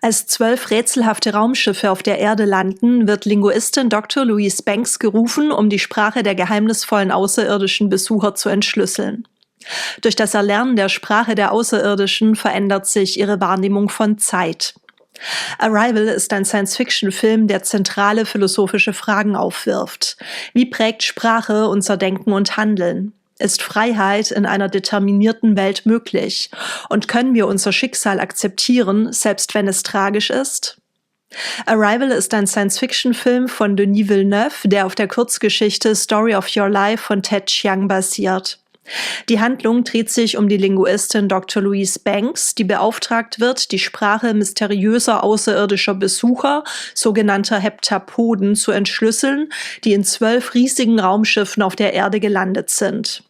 Als 12 rätselhafte Raumschiffe auf der Erde landen, wird Linguistin Dr. Louise Banks gerufen, um die Sprache der geheimnisvollen außerirdischen Besucher zu entschlüsseln. Durch das Erlernen der Sprache der Außerirdischen verändert sich ihre Wahrnehmung von Zeit. Arrival ist ein Science-Fiction-Film, der zentrale philosophische Fragen aufwirft. Wie prägt Sprache unser Denken und Handeln? Ist Freiheit in einer determinierten Welt möglich? Und können wir unser Schicksal akzeptieren, selbst wenn es tragisch ist? Arrival ist ein Science-Fiction-Film von Denis Villeneuve, der auf der Kurzgeschichte Story of Your Life von Ted Chiang basiert. Die Handlung dreht sich um die Linguistin Dr. Louise Banks, die beauftragt wird, die Sprache mysteriöser außerirdischer Besucher, sogenannter Heptapoden, zu entschlüsseln, die in 12 riesigen Raumschiffen auf der Erde gelandet sind.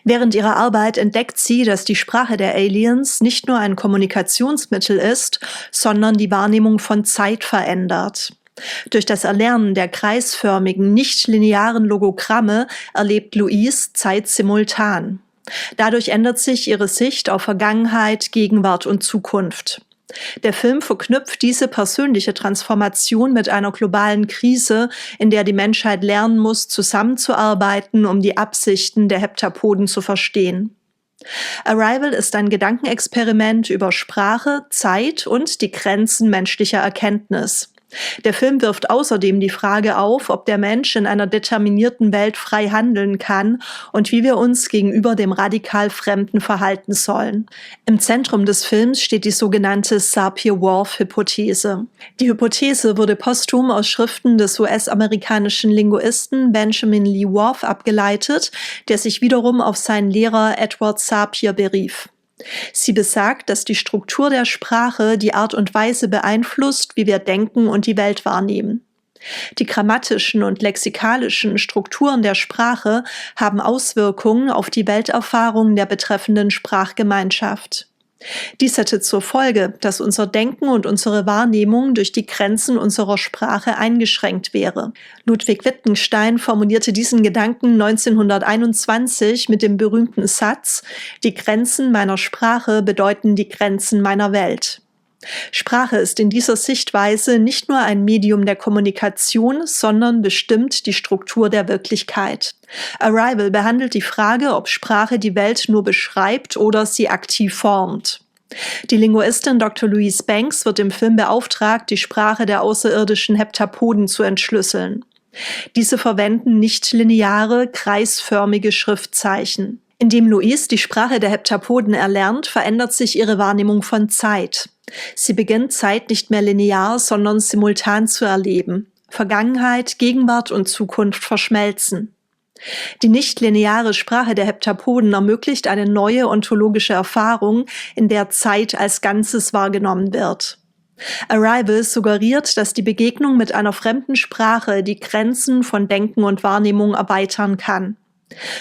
Während ihrer Arbeit entdeckt sie, dass die Sprache der Aliens nicht nur ein Kommunikationsmittel ist, sondern die Wahrnehmung von Zeit verändert. Durch das Erlernen der kreisförmigen, nicht-linearen Logogramme erlebt Louise Zeit simultan. Dadurch ändert sich ihre Sicht auf Vergangenheit, Gegenwart und Zukunft. Der Film verknüpft diese persönliche Transformation mit einer globalen Krise, in der die Menschheit lernen muss, zusammenzuarbeiten, um die Absichten der Heptapoden zu verstehen. Arrival ist ein Gedankenexperiment über Sprache, Zeit und die Grenzen menschlicher Erkenntnis. Der Film wirft außerdem die Frage auf, ob der Mensch in einer determinierten Welt frei handeln kann und wie wir uns gegenüber dem radikal Fremden verhalten sollen. Im Zentrum des Films steht die sogenannte Sapir-Whorf-Hypothese. Die Hypothese wurde posthum aus Schriften des US-amerikanischen Linguisten Benjamin Lee Whorf abgeleitet, der sich wiederum auf seinen Lehrer Edward Sapir berief. Sie besagt, dass die Struktur der Sprache die Art und Weise beeinflusst, wie wir denken und die Welt wahrnehmen. Die grammatischen und lexikalischen Strukturen der Sprache haben Auswirkungen auf die Welterfahrung der betreffenden Sprachgemeinschaft. Dies hätte zur Folge, dass unser Denken und unsere Wahrnehmung durch die Grenzen unserer Sprache eingeschränkt wäre. Ludwig Wittgenstein formulierte diesen Gedanken 1921 mit dem berühmten Satz: Die Grenzen meiner Sprache bedeuten die Grenzen meiner Welt. Sprache ist in dieser Sichtweise nicht nur ein Medium der Kommunikation, sondern bestimmt die Struktur der Wirklichkeit. Arrival behandelt die Frage, ob Sprache die Welt nur beschreibt oder sie aktiv formt. Die Linguistin Dr. Louise Banks wird im Film beauftragt, die Sprache der außerirdischen Heptapoden zu entschlüsseln. Diese verwenden nicht-lineare, kreisförmige Schriftzeichen. Indem Louise die Sprache der Heptapoden erlernt, verändert sich ihre Wahrnehmung von Zeit. Sie beginnt, Zeit nicht mehr linear, sondern simultan zu erleben. Vergangenheit, Gegenwart und Zukunft verschmelzen. Die nicht-lineare Sprache der Heptapoden ermöglicht eine neue ontologische Erfahrung, in der Zeit als Ganzes wahrgenommen wird. Arrival suggeriert, dass die Begegnung mit einer fremden Sprache die Grenzen von Denken und Wahrnehmung erweitern kann.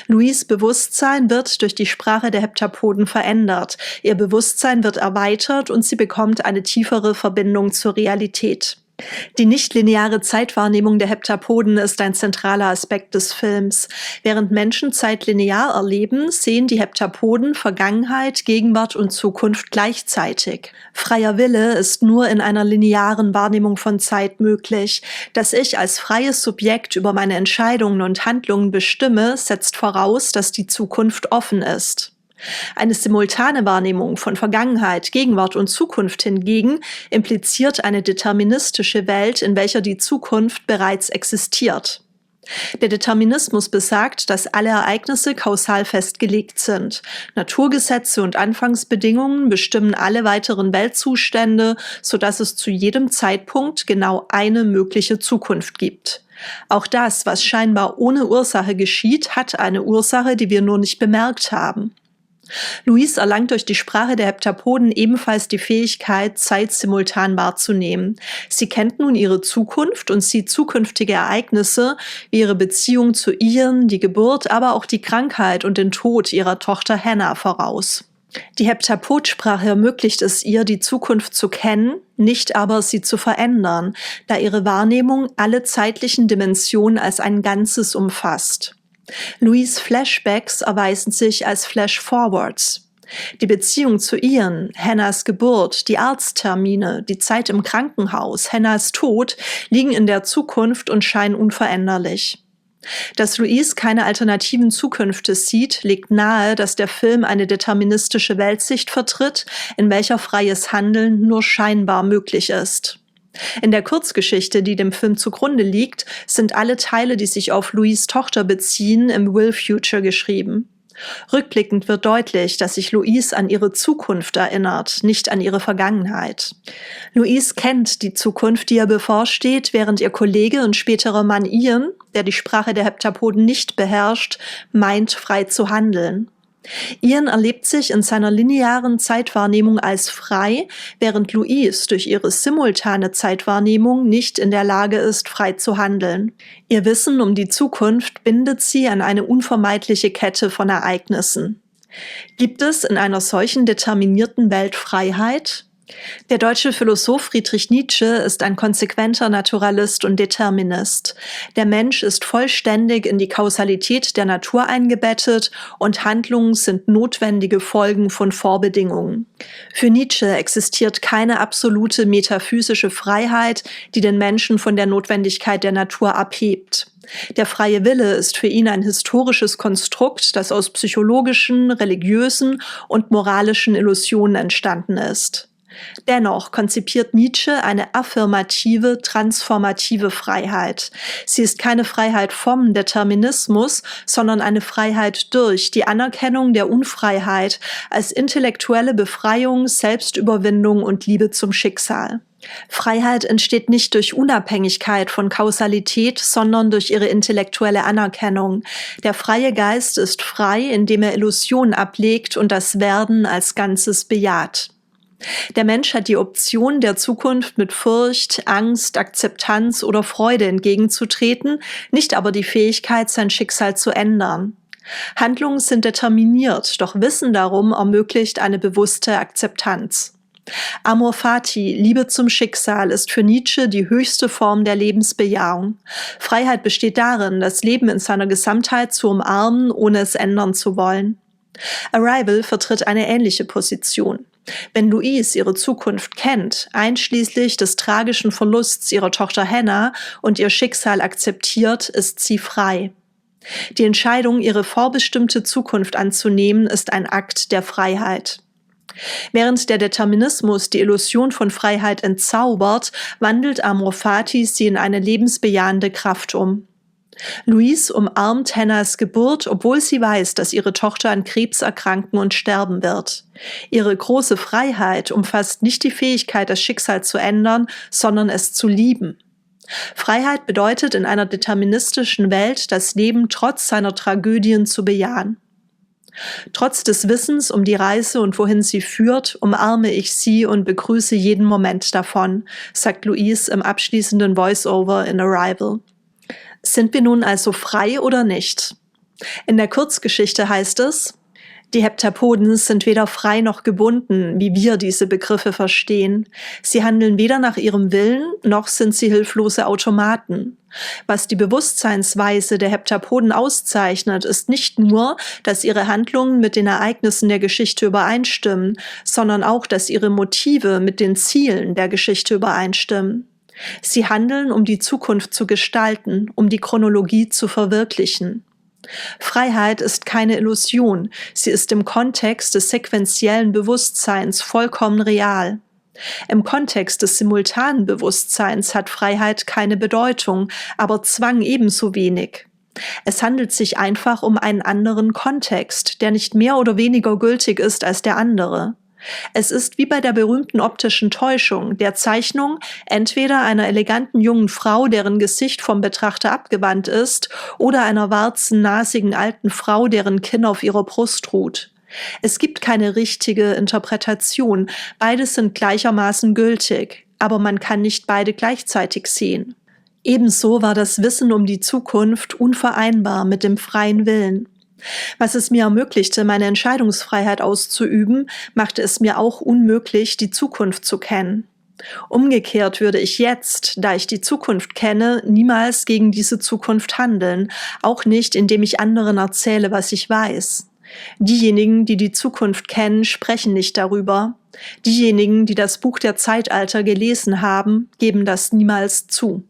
Louise' Bewusstsein wird durch die Sprache der Heptapoden verändert. Ihr Bewusstsein wird erweitert und sie bekommt eine tiefere Verbindung zur Realität. Die nichtlineare Zeitwahrnehmung der Heptapoden ist ein zentraler Aspekt des Films. Während Menschen Zeit linear erleben, sehen die Heptapoden Vergangenheit, Gegenwart und Zukunft gleichzeitig. Freier Wille ist nur in einer linearen Wahrnehmung von Zeit möglich. Dass ich als freies Subjekt über meine Entscheidungen und Handlungen bestimme, setzt voraus, dass die Zukunft offen ist. Eine simultane Wahrnehmung von Vergangenheit, Gegenwart und Zukunft hingegen impliziert eine deterministische Welt, in welcher die Zukunft bereits existiert. Der Determinismus besagt, dass alle Ereignisse kausal festgelegt sind. Naturgesetze und Anfangsbedingungen bestimmen alle weiteren Weltzustände, sodass es zu jedem Zeitpunkt genau eine mögliche Zukunft gibt. Auch das, was scheinbar ohne Ursache geschieht, hat eine Ursache, die wir nur nicht bemerkt haben. Louise erlangt durch die Sprache der Heptapoden ebenfalls die Fähigkeit, Zeit simultan wahrzunehmen. Sie kennt nun ihre Zukunft und sieht zukünftige Ereignisse wie ihre Beziehung zu Ian, die Geburt, aber auch die Krankheit und den Tod ihrer Tochter Hannah voraus. Die Heptapod-Sprache ermöglicht es ihr, die Zukunft zu kennen, nicht aber sie zu verändern, da ihre Wahrnehmung alle zeitlichen Dimensionen als ein Ganzes umfasst. Louise' Flashbacks erweisen sich als Flashforwards. Die Beziehung zu Ian, Hannahs Geburt, die Arzttermine, die Zeit im Krankenhaus, Hannahs Tod liegen in der Zukunft und scheinen unveränderlich. Dass Louise keine alternativen Zukünfte sieht, legt nahe, dass der Film eine deterministische Weltsicht vertritt, in welcher freies Handeln nur scheinbar möglich ist. In der Kurzgeschichte, die dem Film zugrunde liegt, sind alle Teile, die sich auf Louises Tochter beziehen, im Will Future geschrieben. Rückblickend wird deutlich, dass sich Louise an ihre Zukunft erinnert, nicht an ihre Vergangenheit. Louise kennt die Zukunft, die ihr bevorsteht, während ihr Kollege und späterer Mann Ian, der die Sprache der Heptapoden nicht beherrscht, meint, frei zu handeln. Ian erlebt sich in seiner linearen Zeitwahrnehmung als frei, während Louise durch ihre simultane Zeitwahrnehmung nicht in der Lage ist, frei zu handeln. Ihr Wissen um die Zukunft bindet sie an eine unvermeidliche Kette von Ereignissen. Gibt es in einer solchen determinierten Welt Freiheit? Der deutsche Philosoph Friedrich Nietzsche ist ein konsequenter Naturalist und Determinist. Der Mensch ist vollständig in die Kausalität der Natur eingebettet und Handlungen sind notwendige Folgen von Vorbedingungen. Für Nietzsche existiert keine absolute metaphysische Freiheit, die den Menschen von der Notwendigkeit der Natur abhebt. Der freie Wille ist für ihn ein historisches Konstrukt, das aus psychologischen, religiösen und moralischen Illusionen entstanden ist. Dennoch konzipiert Nietzsche eine affirmative, transformative Freiheit. Sie ist keine Freiheit vom Determinismus, sondern eine Freiheit durch die Anerkennung der Unfreiheit als intellektuelle Befreiung, Selbstüberwindung und Liebe zum Schicksal. Freiheit entsteht nicht durch Unabhängigkeit von Kausalität, sondern durch ihre intellektuelle Anerkennung. Der freie Geist ist frei, indem er Illusionen ablegt und das Werden als Ganzes bejaht. Der Mensch hat die Option, der Zukunft mit Furcht, Angst, Akzeptanz oder Freude entgegenzutreten, nicht aber die Fähigkeit, sein Schicksal zu ändern. Handlungen sind determiniert, doch Wissen darum ermöglicht eine bewusste Akzeptanz. Amor fati, Liebe zum Schicksal, ist für Nietzsche die höchste Form der Lebensbejahung. Freiheit besteht darin, das Leben in seiner Gesamtheit zu umarmen, ohne es ändern zu wollen. Arrival vertritt eine ähnliche Position. Wenn Louise ihre Zukunft kennt, einschließlich des tragischen Verlusts ihrer Tochter Hannah und ihr Schicksal akzeptiert, ist sie frei. Die Entscheidung, ihre vorbestimmte Zukunft anzunehmen, ist ein Akt der Freiheit. Während der Determinismus die Illusion von Freiheit entzaubert, wandelt Amor fati sie in eine lebensbejahende Kraft um. Louise umarmt Hannahs Geburt, obwohl sie weiß, dass ihre Tochter an Krebs erkranken und sterben wird. Ihre große Freiheit umfasst nicht die Fähigkeit, das Schicksal zu ändern, sondern es zu lieben. Freiheit bedeutet, in einer deterministischen Welt das Leben trotz seiner Tragödien zu bejahen. Trotz des Wissens um die Reise und wohin sie führt, umarme ich sie und begrüße jeden Moment davon, sagt Louise im abschließenden Voice-Over in Arrival. Sind wir nun also frei oder nicht? In der Kurzgeschichte heißt es: Die Heptapoden sind weder frei noch gebunden, wie wir diese Begriffe verstehen. Sie handeln weder nach ihrem Willen, noch sind sie hilflose Automaten. Was die Bewusstseinsweise der Heptapoden auszeichnet, ist nicht nur, dass ihre Handlungen mit den Ereignissen der Geschichte übereinstimmen, sondern auch, dass ihre Motive mit den Zielen der Geschichte übereinstimmen. Sie handeln, um die Zukunft zu gestalten, um die Chronologie zu verwirklichen. Freiheit ist keine Illusion, sie ist im Kontext des sequentiellen Bewusstseins vollkommen real. Im Kontext des simultanen Bewusstseins hat Freiheit keine Bedeutung, aber Zwang ebenso wenig. Es handelt sich einfach um einen anderen Kontext, der nicht mehr oder weniger gültig ist als der andere. Es ist wie bei der berühmten optischen Täuschung, der Zeichnung entweder einer eleganten jungen Frau, deren Gesicht vom Betrachter abgewandt ist, oder einer warzen, nasigen alten Frau, deren Kinn auf ihrer Brust ruht. Es gibt keine richtige Interpretation, beide sind gleichermaßen gültig, aber man kann nicht beide gleichzeitig sehen. Ebenso war das Wissen um die Zukunft unvereinbar mit dem freien Willen. Was es mir ermöglichte, meine Entscheidungsfreiheit auszuüben, machte es mir auch unmöglich, die Zukunft zu kennen. Umgekehrt würde ich jetzt, da ich die Zukunft kenne, niemals gegen diese Zukunft handeln, auch nicht, indem ich anderen erzähle, was ich weiß. Diejenigen, die die Zukunft kennen, sprechen nicht darüber. Diejenigen, die das Buch der Zeitalter gelesen haben, geben das niemals zu.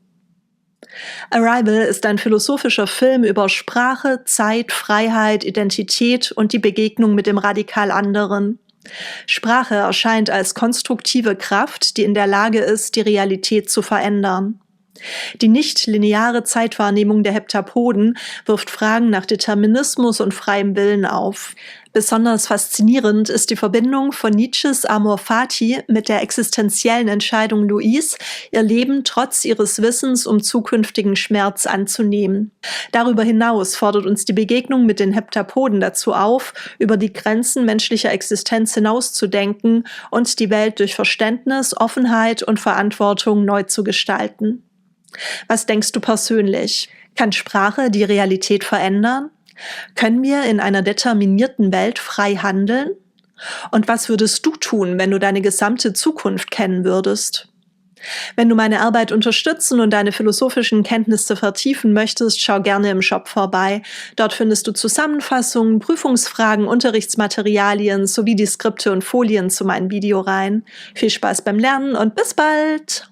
Arrival ist ein philosophischer Film über Sprache, Zeit, Freiheit, Identität und die Begegnung mit dem radikal anderen. Sprache erscheint als konstruktive Kraft, die in der Lage ist, die Realität zu verändern. Die nicht-lineare Zeitwahrnehmung der Heptapoden wirft Fragen nach Determinismus und freiem Willen auf. Besonders faszinierend ist die Verbindung von Nietzsches Amor Fati mit der existenziellen Entscheidung Louise, ihr Leben trotz ihres Wissens um zukünftigen Schmerz anzunehmen. Darüber hinaus fordert uns die Begegnung mit den Heptapoden dazu auf, über die Grenzen menschlicher Existenz hinauszudenken und die Welt durch Verständnis, Offenheit und Verantwortung neu zu gestalten. Was denkst du persönlich? Kann Sprache die Realität verändern? Können wir in einer determinierten Welt frei handeln? Und was würdest du tun, wenn du deine gesamte Zukunft kennen würdest? Wenn du meine Arbeit unterstützen und deine philosophischen Kenntnisse vertiefen möchtest, schau gerne im Shop vorbei. Dort findest du Zusammenfassungen, Prüfungsfragen, Unterrichtsmaterialien sowie die Skripte und Folien zu meinen Videoreihen. Viel Spaß beim Lernen und bis bald!